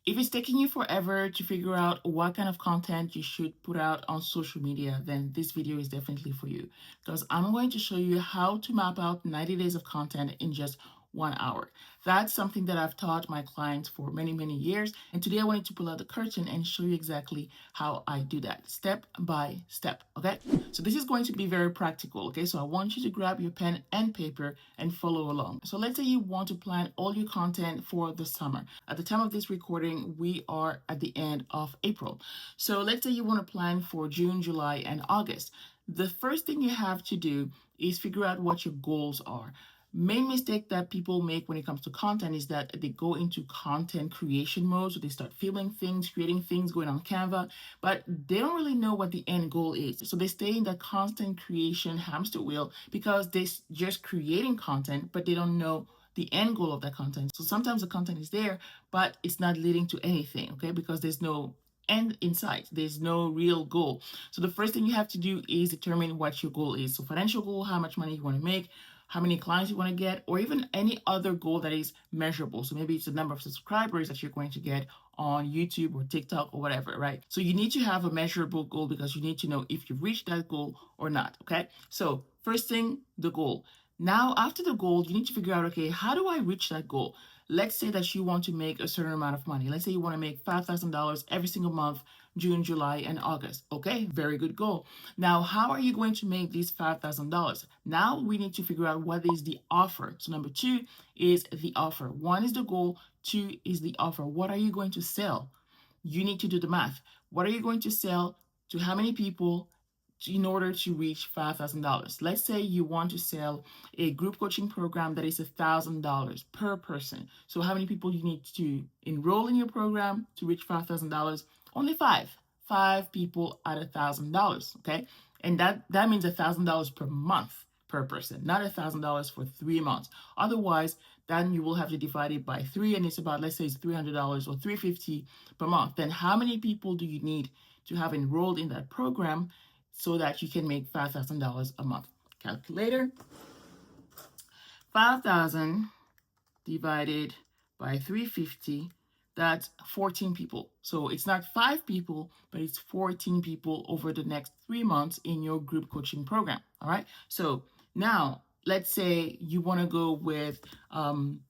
If it's taking you forever to figure out what kind of content you should put out on social media, then this video is definitely for you because I'm going to show you how to map out 90 days of content in just 1 hour. That's something that I've taught my clients for many, many years. And today I wanted to pull out the curtain and show you exactly how I do that step by step. Okay. So this is going to be very practical. Okay. So I want you to grab your pen and paper and follow along. So let's say you want to plan all your content for the summer. At the time of this recording, we are at the end of April. So let's say you want to plan for June, July, and August. The first thing you have to do is figure out what your goals are. Main mistake that people make when it comes to content is that they go into content creation mode. So they start filming things, creating things, going on Canva, but they don't really know what the end goal is. So they stay in that content creation hamster wheel because they're just creating content, but they don't know the end goal of that content. So sometimes the content is there, but it's not leading to anything, okay? Because there's no end in sight. There's no real goal. So the first thing you have to do is determine what your goal is. So financial goal, how much money you want to make, how many clients you want to get, or even any other goal that is measurable. So maybe it's the number of subscribers that you're going to get on YouTube or TikTok or whatever, right? So you need to have a measurable goal because you need to know if you've reached that goal or not, okay? So first thing, the goal. Now, after the goal, you need to figure out, okay, how do I reach that goal? Let's say that you want to make a certain amount of money. Let's say you want to make $5,000 every single month, June, July, and August. Okay, very good goal. Now, how are you going to make these $5,000? Now we need to figure out what is the offer. So number two is the offer. One is the goal, two is the offer. What are you going to sell? You need to do the math. What are you going to sell to how many people in order to reach $5,000? Let's say you want to sell a group coaching program that is $1,000 per person. So how many people you need to enroll in your program to reach $5,000? Only five people at $1,000. Okay. And that means $1,000 per month per person, not $1,000 for 3 months. Otherwise, then you will have to divide it by 3, and it's about, let's say it's $300 or $350 per month. Then how many people do you need to have enrolled in that program so that you can make $5,000 a month? Calculator. 5,000 divided by 350, that's 14 people. So it's not 5 people, but it's 14 people over the next 3 months in your group coaching program. All right. So now let's say you want to go with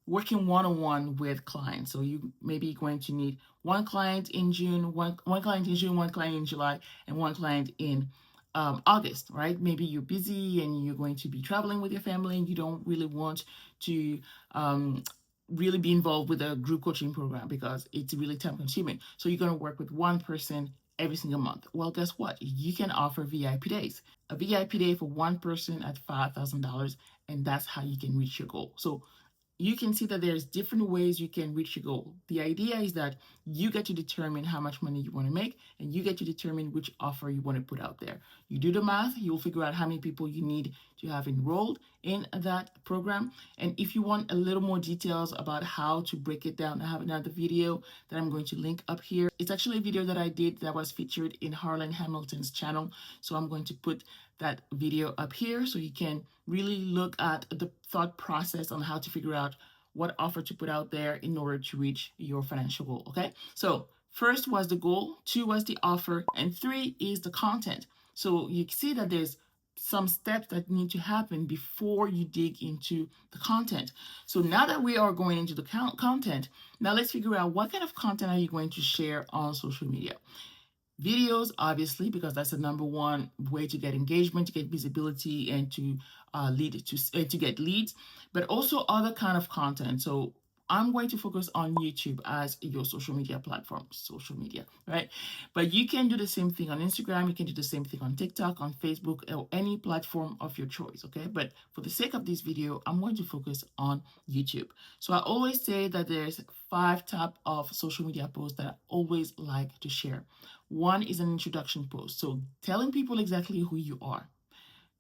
working one-on-one with clients. So you maybe going to need one client in June, one client in June, one client in July, and one client in August, right? Maybe you're busy and you're going to be traveling with your family and you don't really want to really be involved with a group coaching program because it's really time consuming. So you're going to work with one person every single month. Well, guess what? You can offer VIP days. A VIP day for one person at $5,000, and that's how you can reach your goal. So you can see that there's different ways you can reach your goal. The idea is that you get to determine how much money you want to make, and you get to determine which offer you want to put out there. You do the math, you'll figure out how many people you need to have enrolled in that program. And if you want a little more details about how to break it down, I have another video that I'm going to link up here. It's actually a video that I did that was featured in Harlan Hamilton's channel. So I'm going to put that video up here so you can really look at the thought process on how to figure out what offer to put out there in order to reach your financial goal. Okay. So first was the goal, 2 was the offer, and 3 is the content. So you see that there's some steps that need to happen before you dig into the content. So now that we are going into the content, now let's figure out what kind of content are you going to share on social media. Videos, obviously, because that's the number one way to get engagement, to get visibility, and to to get leads, but also other kind of content. So I'm going to focus on YouTube as your social media platform, right? But you can do the same thing on Instagram. You can do the same thing on TikTok, on Facebook, or any platform of your choice, okay? But for the sake of this video, I'm going to focus on YouTube. So I always say that there's 5 types of social media posts that I always like to share. 1 is an introduction post, so telling people exactly who you are.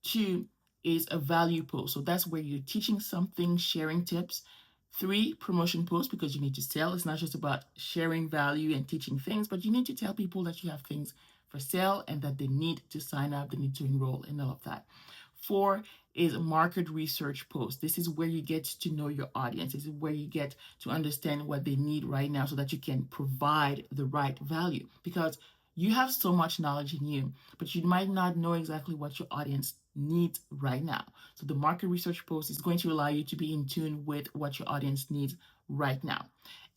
2 is a value post, so that's where you're teaching something, sharing tips. 3, promotion post, because you need to sell. It's not just about sharing value and teaching things, but you need to tell people that you have things for sale and that they need to sign up, they need to enroll, and all of that. 4 is market research posts. This is where you get to know your audience. This is where you get to understand what they need right now so that you can provide the right value. Because you have so much knowledge in you, but you might not know exactly what your audience needs right now. So the market research post is going to allow you to be in tune with what your audience needs right now.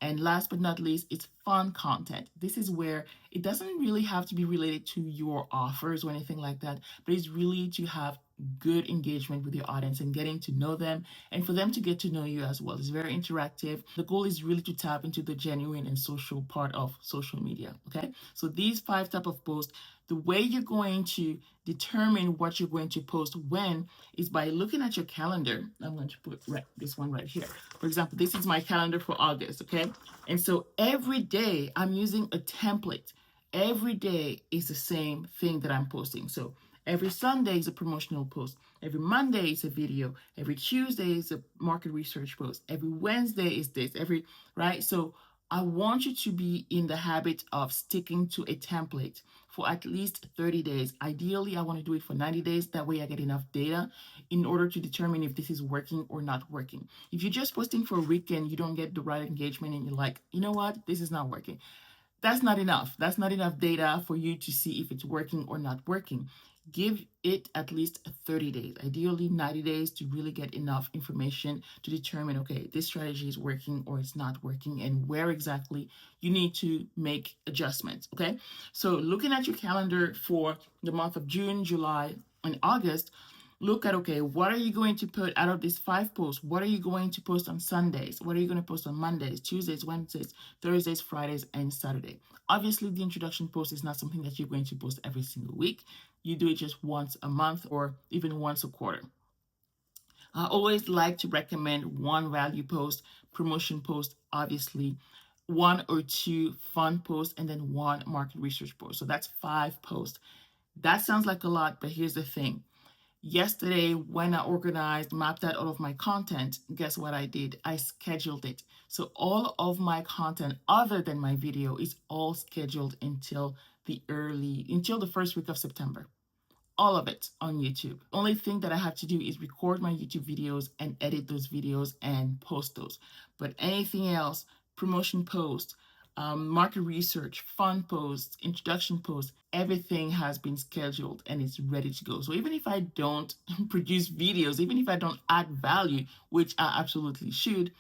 And last but not least, it's fun content. This is where it doesn't really have to be related to your offers or anything like that, but it's really to have good engagement with your audience and getting to know them and for them to get to know you as well. It's very interactive. The goal is really to tap into the genuine and social part of social media. Okay. So these 5 type of posts, the way you're going to determine what you're going to post when is by looking at your calendar. I'm going to put this one right here. For example, this is my calendar for August, okay? And so every day I'm using a template. Every day is the same thing that I'm posting. So every Sunday is a promotional post. Every Monday is a video. Every Tuesday is a market research post. Every Wednesday is this. Right? So I want you to be in the habit of sticking to a template for at least 30 days. Ideally, I want to do it for 90 days. That way I get enough data in order to determine if this is working or not working. If you're just posting for a weekend, you don't get the right engagement and you're like, you know what, this is not working. That's not enough. That's not enough data for you to see if it's working or not working. Give it at least 30 days, ideally 90 days, to really get enough information to determine, okay, this strategy is working or it's not working, and where exactly you need to make adjustments. Okay. So looking at your calendar for the month of June, July, and August, look at, okay, what are you going to put out of these 5 posts? What are you going to post on Sundays? What are you going to post on Mondays, Tuesdays, Wednesdays, Thursdays, Fridays, and Saturday? Obviously, the introduction post is not something that you're going to post every single week. You do it just once a month or even once a quarter. I always like to recommend one value post, promotion post, obviously, 1 or 2 fun posts, and then 1 market research post. So that's 5 posts. That sounds like a lot, but here's the thing. Yesterday, when I organized, mapped out all of my content, guess what I did? I scheduled it. So all of my content other than my video is all scheduled until the first week of September. All of it on YouTube. Only thing that I have to do is record my YouTube videos and edit those videos and post those. But anything else, promotion posts, market research, fun posts, introduction posts, everything has been scheduled and it's ready to go. So even if I don't produce videos, even if I don't add value, which I absolutely should,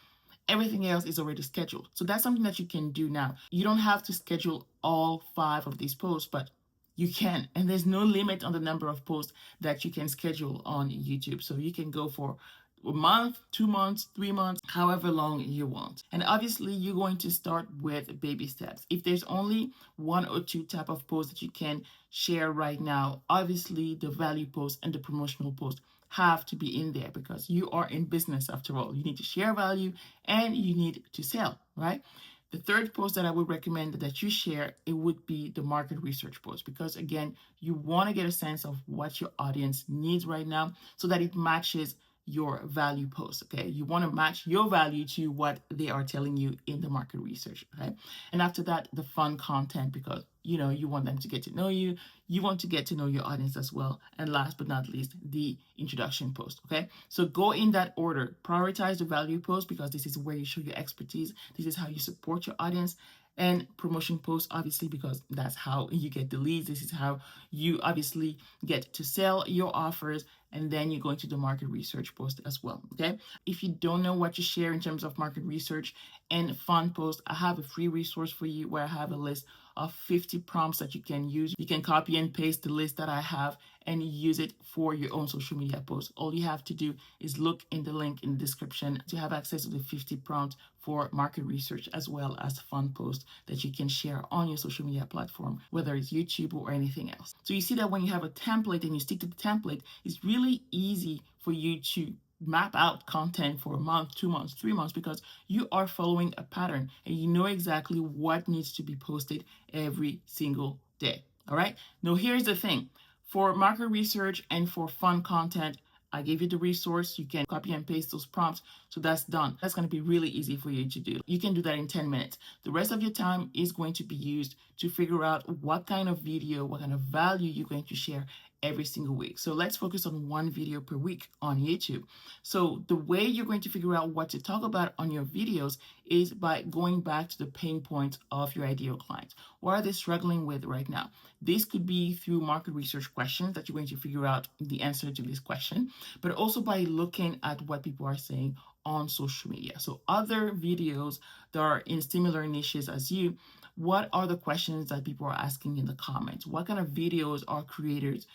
everything else is already scheduled. So that's something that you can do now. You don't have to schedule all 5 of these posts, but you can. And there's no limit on the number of posts that you can schedule on YouTube. So you can go for a month, 2 months, 3 months, however long you want. And obviously, you're going to start with baby steps. If there's only 1 or 2 type of posts that you can share right now, obviously the value post and the promotional post have to be in there because you are in business after all. You need to share value and you need to sell, right? The third post that I would recommend that you share, it would be the market research post, because again, you want to get a sense of what your audience needs right now so that it matches your value post. Okay, you want to match your value to what they are telling you in the market research. Okay, and after that, the fun content, because you want them to get to know you, you want to get to know your audience as well, and last but not least, the introduction post. Okay, so go in that order. Prioritize the value post because this is where you show your expertise. This is how you support your audience. And promotion posts, obviously, because that's how you get the leads. This is how you obviously get to sell your offers. And then you go into the market research post as well. Okay. If you don't know what to share in terms of market research and fun post, I have a free resource for you where I have a list of 50 prompts that you can use. You can copy and paste the list that I have and use it for your own social media posts. All you have to do is look in the link in the description to have access to the 50 prompts for market research as well as fun posts that you can share on your social media platform, whether it's YouTube or anything else. So you see that when you have a template and you stick to the template, it's really easy for you to map out content for a month, 2 months, 3 months, because you are following a pattern and you know exactly what needs to be posted every single day. All right. Now, here's the thing. For market research and for fun content, I gave you the resource. You can copy and paste those prompts. So that's done. That's going to be really easy for you to do. You can do that in 10 minutes. The rest of your time is going to be used to figure out what kind of video, what kind of value you're going to share every single week. So let's focus on one video per week on YouTube. So the way you're going to figure out what to talk about on your videos is by going back to the pain points of your ideal clients. What are they struggling with right now? This could be through market research questions that you're going to figure out the answer to this question, but also by looking at what people are saying on social media. So other videos that are in similar niches as you, what are the questions that people are asking in the comments? What kind of videos are creators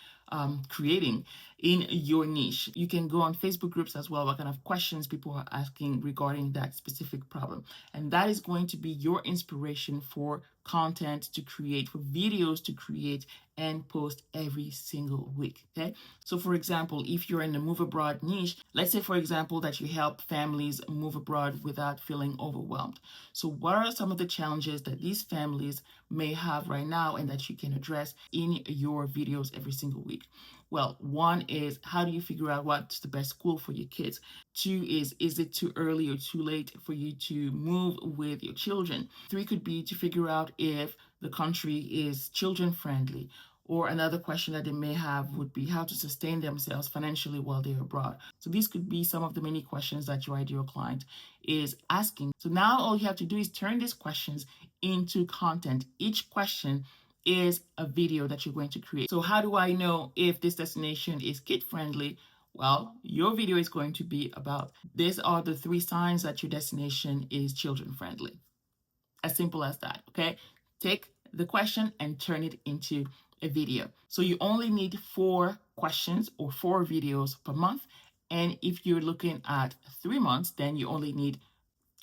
creating in your niche? You can go on Facebook groups as well, what kind of questions people are asking regarding that specific problem. And that is going to be your inspiration for content to create, for videos to create and post every single week. Okay. So for example, if you're in the move abroad niche, let's say for example that you help families move abroad without feeling overwhelmed. So what are some of the challenges that these families may have right now and that you can address in your videos every single week? Well, one is, how do you figure out what's the best school for your kids? Two is it too early or too late for you to move with your children? Three could be to figure out if the country is children friendly. Or another question that they may have would be how to sustain themselves financially while they're abroad. So these could be some of the many questions that your ideal client is asking. So now all you have to do is turn these questions into content. Each question is a video that you're going to create. So how do I know if this destination is kid friendly? Well, your video is going to be about, these are the 3 signs that your destination is children friendly. As simple as that, okay? Take the question and turn it into a video. So you only need 4 questions or 4 videos per month. And if you're looking at 3 months, then you only need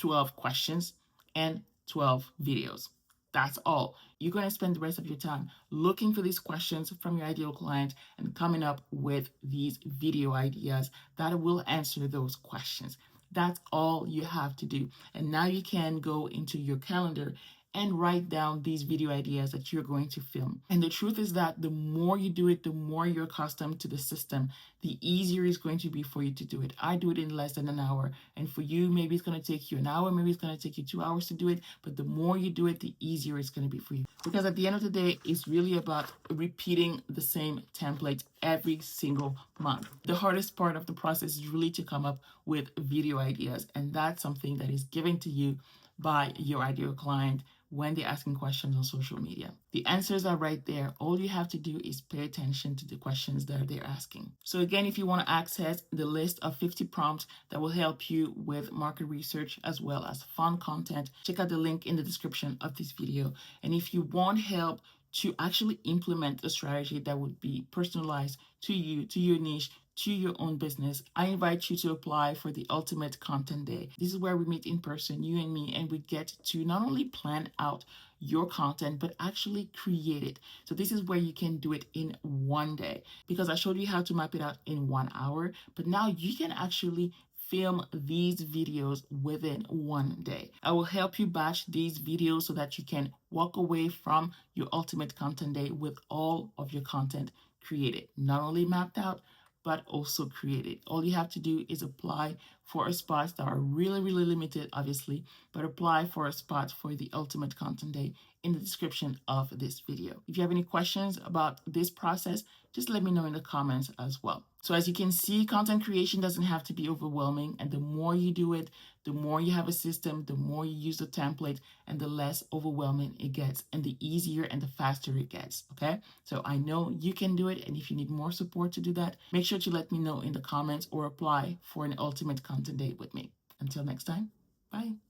12 questions and 12 videos. That's all. You're going to spend the rest of your time looking for these questions from your ideal client and coming up with these video ideas that will answer those questions. That's all you have to do. And now you can go into your calendar and write down these video ideas that you're going to film. And the truth is that the more you do it, the more you're accustomed to the system, the easier it's going to be for you to do it. I do it in less than an hour. And for you, maybe it's going to take you an hour, maybe it's going to take you 2 hours to do it. But the more you do it, the easier it's going to be for you. Because at the end of the day, it's really about repeating the same template every single month. The hardest part of the process is really to come up with video ideas. And that's something that is given to you by your ideal client when they're asking questions on social media. The answers are right there. All you have to do is pay attention to the questions that they're asking. So again, if you want to access the list of 50 prompts that will help you with market research as well as fun content, check out the link in the description of this video. And if you want help to actually implement a strategy that would be personalized to you, to your niche, to your own business, I invite you to apply for the Ultimate Content Day. This is where we meet in person, you and me, and we get to not only plan out your content, but actually create it. So this is where you can do it in one day, because I showed you how to map it out in 1 hour, but now you can actually film these videos within 1 day. I will help you batch these videos so that you can walk away from your Ultimate Content Day with all of your content created, not only mapped out, but also created. All you have to do is apply for a spots that are really, really limited, obviously, but apply for a spot for the Ultimate Content Day in the description of this video. If you have any questions about this process, just let me know in the comments as well. So as you can see, content creation doesn't have to be overwhelming, and the more you do it, the more you have a system, the more you use the template, and the less overwhelming it gets, and the easier and the faster it gets, okay? So I know you can do it, and if you need more support to do that, make sure to let me know in the comments or apply for an Ultimate Content Day with me. Until next time, bye.